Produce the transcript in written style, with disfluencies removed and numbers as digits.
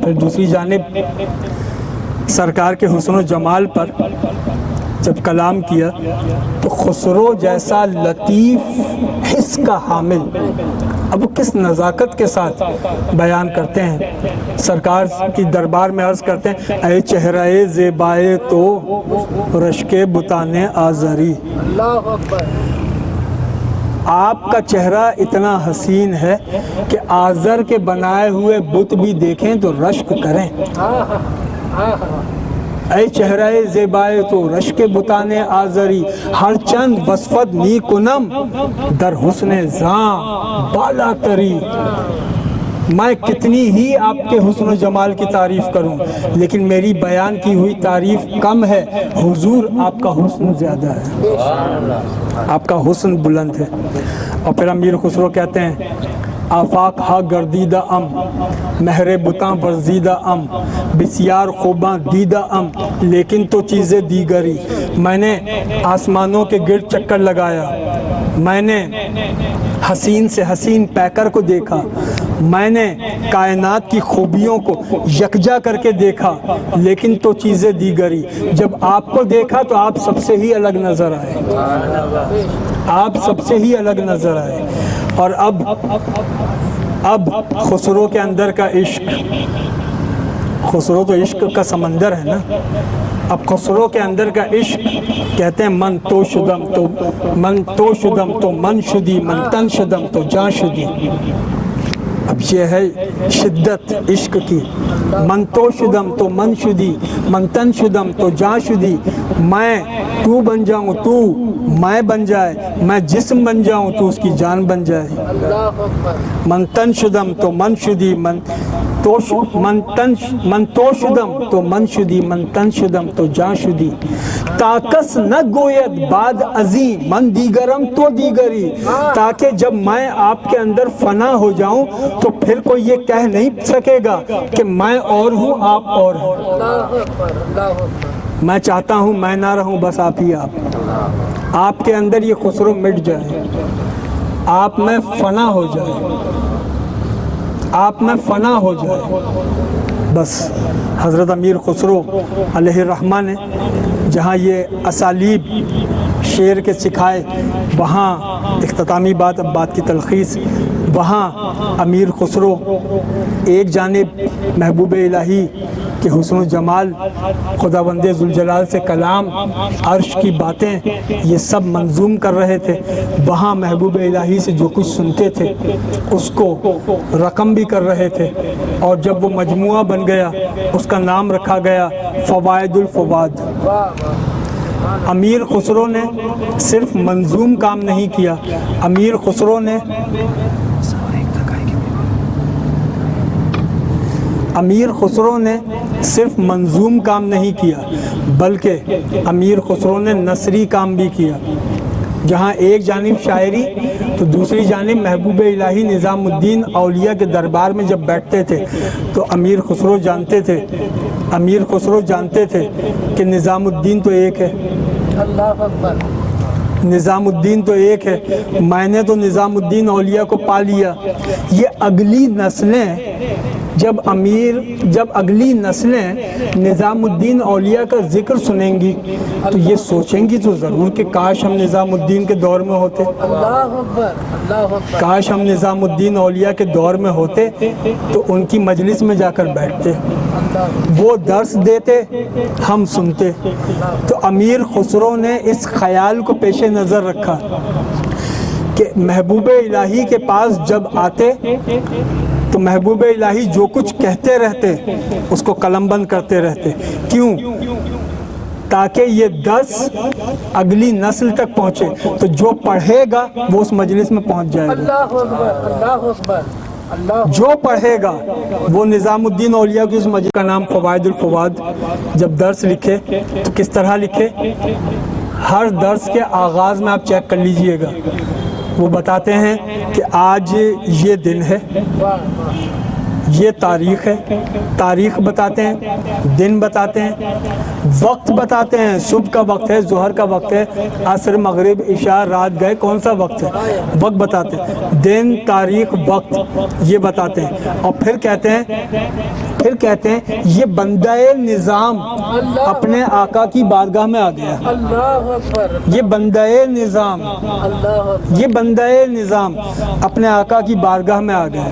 پھر دوسری جانب سرکار کے حسن و جمال پر جب کلام کیا تو خسرو جیسا لطیف حس کا حامل اب وہ کس نزاکت کے ساتھ بیان کرتے ہیں، سرکار کی دربار میں عرض کرتے ہیں اے چہرہ زیبائے تو رشک بتانے آزری، آپ کا چہرہ اتنا حسین ہے کہ آزر کے بنائے ہوئے بت بھی دیکھیں تو رشک کریں۔ اے چہرہ زیبائے تو رشک بتانے آزری، ہر چند وصفت نی کنم در حسن زاں بالا تری۔ میں کتنی ہی آپ کے حسن و جمال کی تعریف کروں لیکن میری بیان کی ہوئی تعریف کم ہے، حضور آپ کا حسن زیادہ ہے، آپ کا حسن بلند ہے۔ اور پھر امیر خسرو کہتے ہیں آفاق ہا گردیدہ ام مہر بتاں ورزیدہ ام بسیار خوباں دیدہ ام لیکن تو چیزیں دیگری، میں نے آسمانوں کے گرد چکر لگایا، میں نے حسین سے حسین پیکر کو دیکھا، میں نے کائنات کی خوبیوں کو یکجا کر کے دیکھا لیکن تو چیزیں دیگری، جب آپ کو دیکھا تو آپ سب سے ہی الگ نظر آئے، آپ سب سے ہی الگ نظر آئے۔ اور اب خسرو کے اندر کا عشق، خسرو تو عشق کا سمندر ہے نا، اب خسرو کے اندر کا عشق کہتے ہیں من تو شدم تو من شدی، من تن شدم تو جان شدی۔ اب یہ ہے شدت عشق کی، من تو شدم تو من شدی، من تن شدم تو جان شدی، میں تو بن جاؤں تو میں بن جائے، میں جسم بن جاؤں تو اس کی جان بن جائے۔ من تن شدم تو من شدی، من تو شدم تو من شدی، من تن شدم تو جان شدی، تاکس نہ گوید بعد عظیم من دیگرم تو دیگری، تاکہ جب میں آپ کے اندر فنا ہو جاؤں تو پھر کوئی یہ کہہ نہیں سکے گا کہ میں اور ہوں آپ اور ہیں۔ میں چاہتا ہوں میں نہ رہوں، بس آپ ہی آپ کے اندر یہ خسرو مٹ جائے، آپ میں فنا ہو جائے، آپ میں فنا ہو جائے بس۔ حضرت امیر خسرو علیہ الرحمہ نے جہاں یہ اسالیب شعر کے سکھائے، وہاں اختتامی بات، اب بات کی تلخیص، وہاں امیر خسرو ایک جانب محبوب الہی کہ حسن و جمال، خداوند ذوالجلال سے کلام، عرش کی باتیں، یہ سب منظوم کر رہے تھے، وہاں محبوب الہی سے جو کچھ سنتے تھے اس کو رقم بھی کر رہے تھے، اور جب وہ مجموعہ بن گیا اس کا نام رکھا گیا فوائد الفواد۔ امیر خسرو نے صرف منظوم کام نہیں کیا، امیر خسرو نے صرف منظوم کام نہیں کیا بلکہ امیر خسرو نے نثری کام بھی کیا، جہاں ایک جانب شاعری تو دوسری جانب محبوب الہی نظام الدین اولیاء کے دربار میں جب بیٹھتے تھے تو امیر خسرو جانتے تھے کہ نظام الدین تو ایک ہے، نظام الدین تو ایک ہے، میں نے تو نظام الدین اولیاء کو پا لیا۔ یہ اگلی نسلیں جب اگلی نسلیں نظام الدین اولیاء کا ذکر سنیں گی تو یہ سوچیں گی تو ضرور کہ کاش ہم نظام الدین کے دور میں ہوتے، کاش ہم نظام الدین اولیاء کے دور میں ہوتے تو ان کی مجلس میں جا کر بیٹھتے، وہ درس دیتے ہم سنتے۔ تو امیر خسرو نے اس خیال کو پیش نظر رکھا کہ محبوب الہی کے پاس جب آتے تو محبوب الہی جو کچھ کہتے رہتے اس کو قلم بند کرتے رہتے، کیوں؟ تاکہ یہ درس اگلی نسل تک پہنچے، تو جو پڑھے گا وہ اس مجلس میں پہنچ جائے گا، جو پڑھے گا وہ نظام الدین اولیاء کی اس مجلس کا نام فوائد الفواد۔ جب درس لکھے تو کس طرح لکھے؟ ہر درس کے آغاز میں آپ چیک کر لیجئے گا، وہ بتاتے ہیں کہ آج یہ دن ہے، یہ تاریخ ہے، تاریخ بتاتے ہیں، دن بتاتے ہیں، وقت بتاتے ہیں، صبح کا وقت ہے، ظہر کا وقت ہے، عصر، مغرب، عشاء، رات گئے، کون سا وقت ہے، وقت بتاتے ہیں، دن، تاریخ، وقت یہ بتاتے ہیں۔ اور پھر کہتے ہیں یہ بندہ نظام اپنے آقا کی بارگاہ میں آ گیا، اللہ اکبر، یہ بندہ نظام، اللہ اکبر۔ یہ بندہ نظام اپنے آقا کی بارگاہ میں آ گیا۔